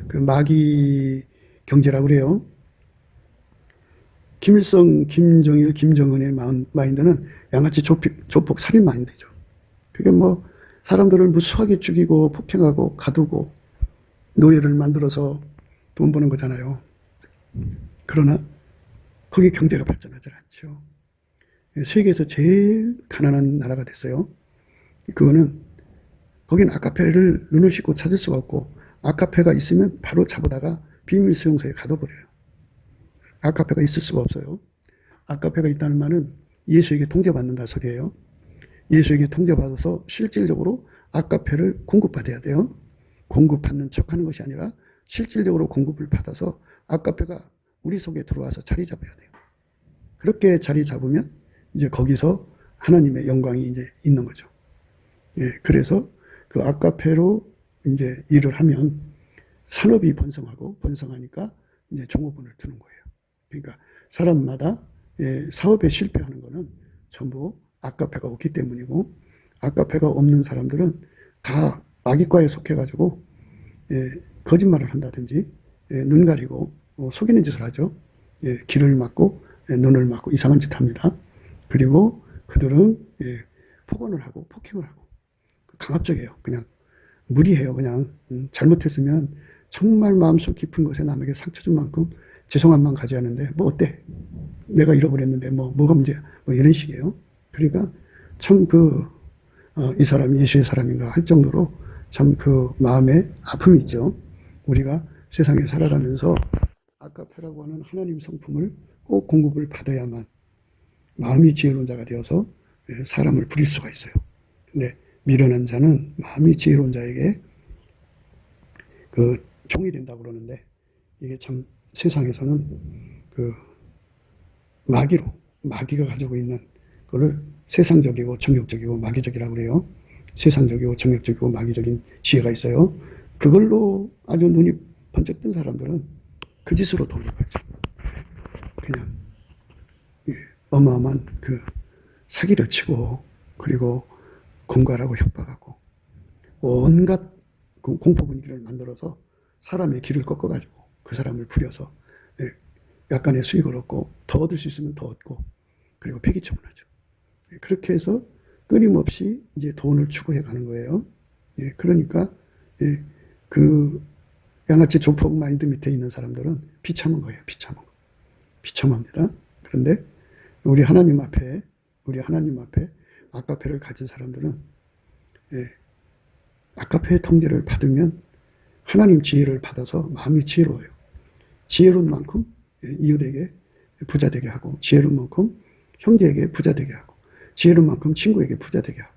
그 마귀 경제라고 그래요. 김일성, 김정일, 김정은의 마인드는 양아치 조폭 살인 마인드죠. 그게 뭐 사람들을 무수하게 죽이고 폭행하고 가두고 노예를 만들어서 돈 버는 거잖아요. 그러나 거기 경제가 발전하지 않죠. 세계에서 제일 가난한 나라가 됐어요. 그거는 거긴 아카페를 눈을 씻고 찾을 수가 없고 아카페가 있으면 바로 잡아다가 비밀 수용소에 가둬버려요. 아카페가 있을 수가 없어요. 아카페가 있다는 말은 예수에게 통제받는다 소리예요. 예수에게 통제받아서 실질적으로 아카페를 공급받아야 돼요. 공급받는 척하는 것이 아니라 실질적으로 공급을 받아서 아카페가 우리 속에 들어와서 자리 잡아야 돼요. 그렇게 자리 잡으면 이제 거기서 하나님의 영광이 이제 있는 거죠. 예, 그래서 그 아카페로 이제 일을 하면 산업이 번성하고 번성하니까 이제 종업원을 두는 거예요. 그러니까 사람마다 사업에 실패하는 거는 전부 아카페가 없기 때문이고 아카페가 없는 사람들은 다 마귀과에 속해가지고 거짓말을 한다든지 눈 가리고 속이는 짓을 하죠. 귀를 막고 눈을 막고 이상한 짓 합니다. 그리고 그들은 폭언을 하고 폭행을 하고 강압적이에요. 그냥 무리해요. 그냥 잘못했으면 정말 마음속 깊은 곳에 남에게 상처 준 만큼 죄송한 마음 가져야 하는데 뭐 어때? 내가 잃어버렸는데 뭐가 문제야? 뭐 이런 식이에요. 그러니까 참 이 사람이 예수의 사람인가 할 정도로 참 그 마음에 아픔이 있죠. 우리가 세상에 살아가면서 아카페라고 하는 하나님 성품을 꼭 공급을 받아야만 마음이 지혜로운 자가 되어서 사람을 부릴 수가 있어요. 근데 미련한 자는 마음이 지혜로운 자에게 그 종이 된다고 그러는데 이게 참 세상에서는 그 마귀가 가지고 있는 그거를 세상적이고 정욕적이고 마귀적이라고 그래요. 세상적이고 정욕적이고 마귀적인 지혜가 있어요. 그걸로 아주 눈이 번쩍 뜬 사람들은 그 짓으로 돈을 벌죠. 그냥 어마어마한 그 사기를 치고 그리고 공갈하고 협박하고 온갖 공포 분위기를 만들어서 사람의 길을 꺾어가지고 그 사람을 부려서 약간의 수익을 얻고 더 얻을 수 있으면 더 얻고 그리고 폐기 처분하죠. 그렇게 해서 끊임없이 이제 돈을 추구해 가는 거예요. 그러니까 그 양아치 조폭 마인드 밑에 있는 사람들은 비참한 거예요. 비참합니다. 그런데 우리 하나님 앞에 아카페를 가진 사람들은 아카페의 통제를 받으면 하나님 지혜를 받아서 마음이 지혜로워요. 지혜로운 만큼 이웃에게 부자 되게 하고 지혜로운 만큼 형제에게 부자 되게 하고 지혜로운 만큼 친구에게 부자 되게 하고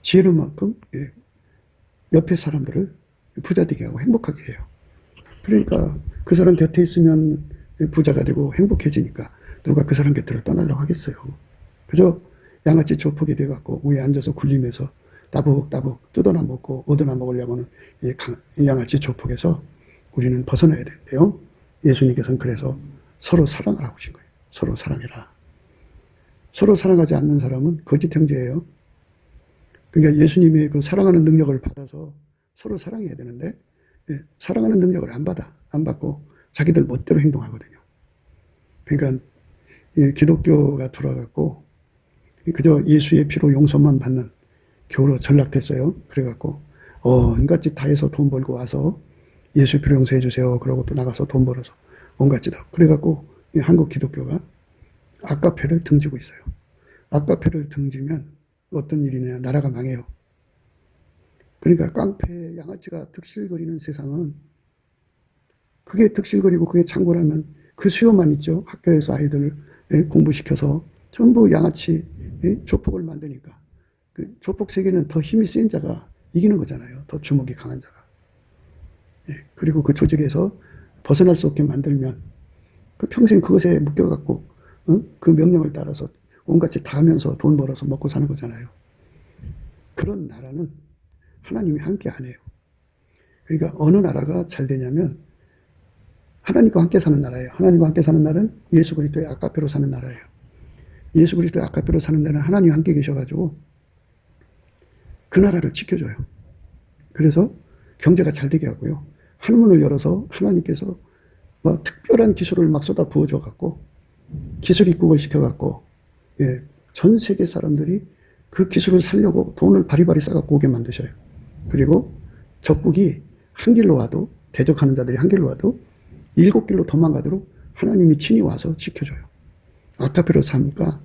지혜로운 만큼 옆에 사람들을 부자 되게 하고 행복하게 해요. 그러니까 그 사람 곁에 있으면 부자가 되고 행복해지니까 누가 그 사람 곁을 떠나려고 하겠어요. 그저 양아치 조폭이 돼갖고 위에 앉아서 굴리면서 따복따복 뜯어나 먹고 얻어나 먹으려고는 이 양아치 조폭에서 우리는 벗어나야 되는데요. 예수님께서는 그래서 서로 사랑하라고 하신 거예요. 서로 사랑해라. 서로 사랑하지 않는 사람은 거짓 형제예요. 그러니까 예수님의 그 사랑하는 능력을 받아서 서로 사랑해야 되는데 사랑하는 능력을 안 받고 자기들 멋대로 행동하거든요. 그러니까 기독교가 들어와갖고 그저 예수의 피로 용서만 받는 교로 전락됐어요. 그래갖고 온갖 짓 다 해서 돈 벌고 와서 예수의 피로 용서해 주세요. 그러고 또 나가서 돈 벌어서 온갖 짓 하고 그래갖고 한국 기독교가 아카페를 등지고 있어요. 아카페를 등지면 어떤 일이냐 나라가 망해요. 그러니까 깡패 양아치가 득실거리는 세상은 그게 득실거리고 그게 창고라면 그 수요만 있죠. 학교에서 아이들을 공부시켜서 전부 양아치 조폭을 만드니까 그 조폭 세계는 더 힘이 센 자가 이기는 거잖아요. 더 주먹이 강한 자가. 그리고 그 조직에서 벗어날 수 없게 만들면 그 평생 그것에 묶여갖고 그 명령을 따라서 온갖 짓 다 하면서 돈 벌어서 먹고 사는 거잖아요. 그런 나라는 하나님이 함께 안 해요. 그러니까 어느 나라가 잘 되냐면 하나님과 함께 사는 나라예요. 하나님과 함께 사는 나라는 예수 그리스도의 아카페로 사는 나라예요. 예수 그리스도의 아카페로 사는 데는 하나님이 함께 계셔가지고 그 나라를 지켜줘요. 그래서 경제가 잘 되게 하고요. 한문을 열어서 하나님께서 막 특별한 기술을 막 쏟아 부어줘 갖고 기술 입국을 시켜 갖고 전 세계 사람들이 그 기술을 살려고 돈을 바리바리 싸갖고 오게 만드셔요. 그리고 적국이 한 길로 와도, 대적하는 자들이 한 길로 와도 7길로 도망가도록 하나님이 친히 와서 지켜줘요. 아카페로스 하니까,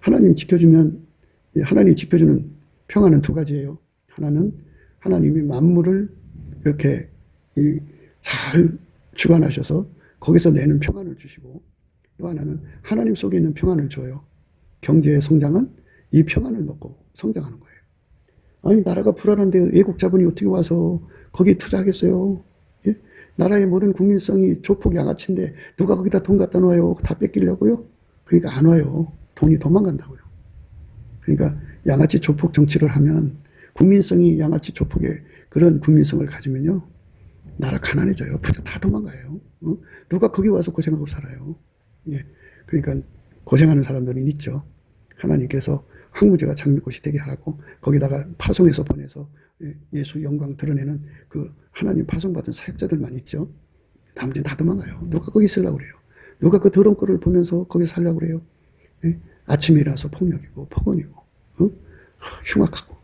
하나님 지켜주면, 하나님이 지켜주는 평화는 두 가지예요. 하나는 하나님이 만물을 이렇게 잘 주관하셔서 거기서 내는 평안을 주시고, 또 하나는 하나님 속에 있는 평안을 줘요. 경제의 성장은 이 평안을 먹고 성장하는 거예요. 아니, 나라가 불안한데 외국 자본이 어떻게 와서 거기에 투자하겠어요? 예? 나라의 모든 국민성이 조폭 양아치인데 누가 거기다 돈 갖다 놓아요? 다 뺏기려고요? 그러니까 안 와요. 돈이 도망간다고요. 그러니까 양아치 조폭 정치를 하면, 국민성이 양아치 조폭의 그런 국민성을 가지면요, 나라 가난해져요. 부자 다 도망가요. 누가 거기 와서 고생하고 살아요? 예. 그러니까 고생하는 사람들은 있죠. 하나님께서 황무지가 장미꽃이 되게 하라고 거기다가 파송해서 보내서 예수 영광 드러내는 그 하나님 파송받은 사역자들만 있죠. 나머지는 다 도망가요. 누가 거기 있으려고 그래요? 누가 그 더러운 꼴을 보면서 거기 살려고 그래요? 예? 아침에 일어나서 폭력이고 폭언이고 흉악하고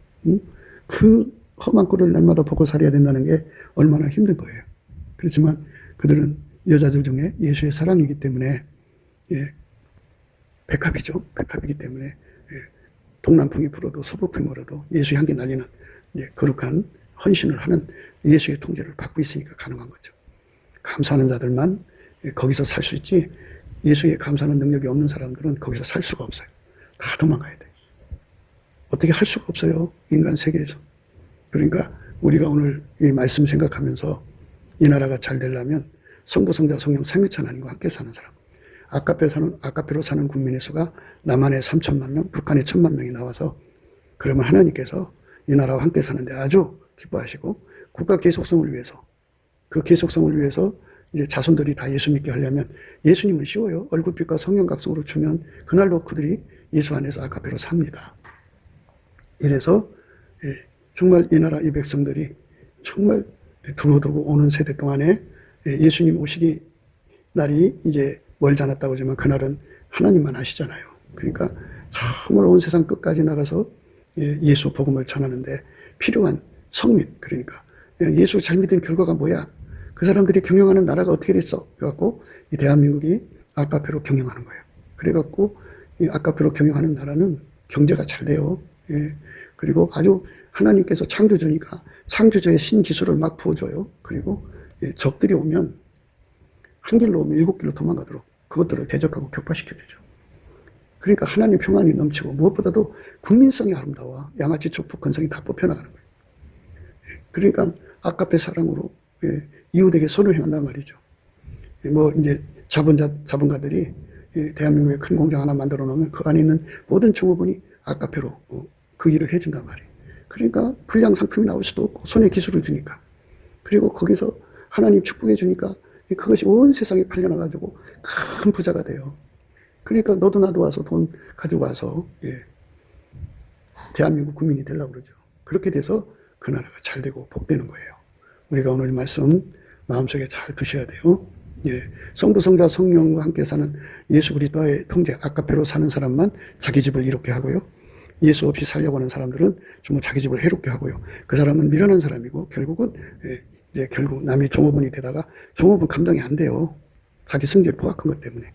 그 험한 꼴을 날마다 보고 살아야 된다는 게 얼마나 힘든 거예요. 그렇지만 그들은 여자들 중에 예수의 사랑이기 때문에, 백합이죠. 백합이기 때문에 동남풍이 불어도 서북풍이 불어도 예수의 향기 날리는 거룩한 헌신을 하는 예수의 통제를 받고 있으니까 가능한 거죠. 감사하는 자들만 거기서 살 수 있지, 예수의 감사하는 능력이 없는 사람들은 거기서 살 수가 없어요. 다 도망가야 돼요. 어떻게 할 수가 없어요. 인간 세계에서. 그러니까 우리가 오늘 이 말씀 생각하면서 이 나라가 잘 되려면 성부, 성자, 성령 삼위일체 하나님과 함께 사는 사람. 아카페로 사는 국민의 수가 남한에 3천만 명, 북한에 1,000만 명이 나와서, 그러면 하나님께서 이 나라와 함께 사는데 아주 기뻐하시고, 국가 계속성을 위해서, 그 계속성을 위해서 이제 자손들이 다 예수 믿게 하려면 예수님은 쉬워요. 얼굴빛과 성령 각성으로 주면 그날로 그들이 예수 안에서 아카페로 삽니다. 이래서 정말 이 나라 이 백성들이 정말 두고두고 오는 세대 동안에 예수님 오시기 날이 이제 멀지 않았다고 하지만 그날은 하나님만 아시잖아요. 그러니까 정말 온 세상 끝까지 나가서 예수 복음을 전하는데 필요한 성민, 그러니까 예수 잘 믿은 결과가 뭐야? 그 사람들이 경영하는 나라가 어떻게 됐어? 그래갖고 이 대한민국이 아카페로 경영하는 거예요. 그래갖고 이 아카페로 경영하는 나라는 경제가 잘 돼요. 그리고 아주 하나님께서 창조주니까 창조주의 신기술을 막 부어줘요. 그리고 적들이 오면 한 길로 오면 7길로 도망가도록 그것들을 대적하고 격파시켜주죠. 그러니까 하나님 평안이 넘치고 무엇보다도 국민성이 아름다워. 양아치 조폭 근성이 다 뽑혀나가는 거예요. 그러니까 아카페 사랑으로 이웃에게 선을 행한단 말이죠. 뭐 이제 자본가들이 대한민국에 큰 공장 하나 만들어 놓으면 그 안에 있는 모든 종업원이 아카페로 그 일을 해준단 말이에요. 그러니까 불량 상품이 나올 수도 없고 손에 기술을 주니까. 그리고 거기서 하나님 축복해 주니까 그것이 온 세상에 팔려나가지고 큰 부자가 돼요. 그러니까 너도 나도 와서 돈 가지고 와서 대한민국 국민이 되려고 그러죠. 그렇게 돼서 그 나라가 잘 되고 복되는 거예요. 우리가 오늘 말씀 마음속에 잘 두셔야 돼요. 성부, 성자, 성령과 함께 사는 예수 그리스도의 통제, 아카페로 사는 사람만 자기 집을 이롭게 하고요. 예수 없이 살려고 하는 사람들은 정말 자기 집을 해롭게 하고요. 그 사람은 미련한 사람이고 결국은 이제 결국 남의 종업원이 되다가 종업원 감당이 안 돼요. 자기 성질을 포악한 것 때문에.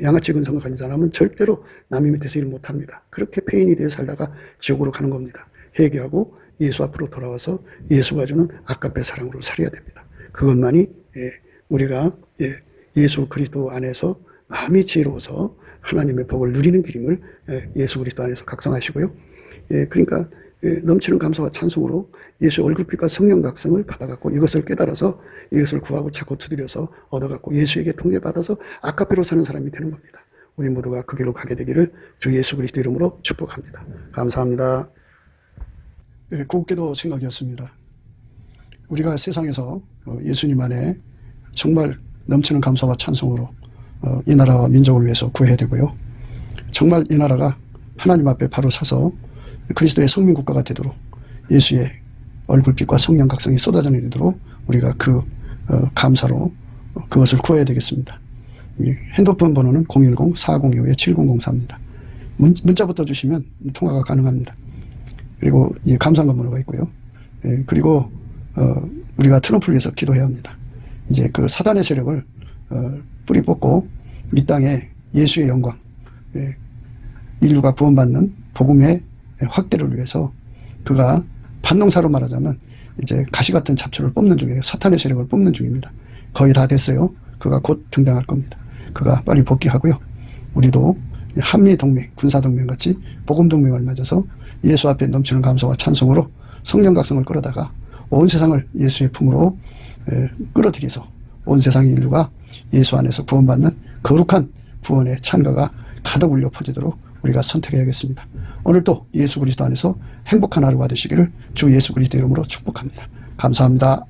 양아치 근성을 가진 사람은 절대로 남의 밑에서 일 못합니다. 그렇게 폐인이 되어 살다가 지옥으로 가는 겁니다. 회개하고 예수 앞으로 돌아와서 예수가 주는 아카페 사랑으로 살아야 됩니다. 그것만이 우리가 예수 그리스도 안에서 마음이 지혜로워서 하나님의 복을 누리는 길임을 예수 그리스도 안에서 각성하시고요. 그러니까 넘치는 감사와 찬송으로 예수의 얼굴빛과 성령 각성을 받아갖고 이것을 깨달아서 이것을 구하고 찾고 두드려서 얻어갖고 예수에게 통제받아서 아카페로 사는 사람이 되는 겁니다. 우리 모두가 그 길로 가게 되기를 주 예수 그리스도 이름으로 축복합니다. 감사합니다. 곱게도 생각이었습니다. 우리가 세상에서 예수님 안에 정말 넘치는 감사와 찬송으로 이 나라와 민족을 위해서 구해야 되고요. 정말 이 나라가 하나님 앞에 바로 서서 그리스도의 성민국가가 되도록 예수의 얼굴빛과 성령 각성이 쏟아져 내리도록 우리가 그 감사로 그것을 구해야 되겠습니다. 핸드폰 번호는 010-4025-7004입니다. 문자부터 주시면 통화가 가능합니다. 그리고 이 감사한 번호가 있고요. 예, 그리고 우리가 트럼프를 위해서 기도해야 합니다. 이제 그 사단의 세력을 뿌리 뽑고 이 땅에 예수의 영광, 예, 인류가 구원받는 복음의 확대를 위해서 그가 반농사로 말하자면 이제 가시 같은 잡초를 뽑는 중이에요. 사탄의 세력을 뽑는 중입니다. 거의 다 됐어요. 그가 곧 등장할 겁니다. 그가 빨리 복귀하고요. 우리도 한미동맹, 군사동맹 같이 복음동맹을 맺어서 예수 앞에 넘치는 감사와 찬송으로 성령 각성을 끌어다가 온 세상을 예수의 품으로 끌어들여서 온 세상의 인류가 예수 안에서 구원받는 거룩한 구원의 찬가가 가득 울려 퍼지도록 우리가 선택해야겠습니다. 오늘도 예수 그리스도 안에서 행복한 하루가 되시기를 주 예수 그리스도 이름으로 축복합니다. 감사합니다.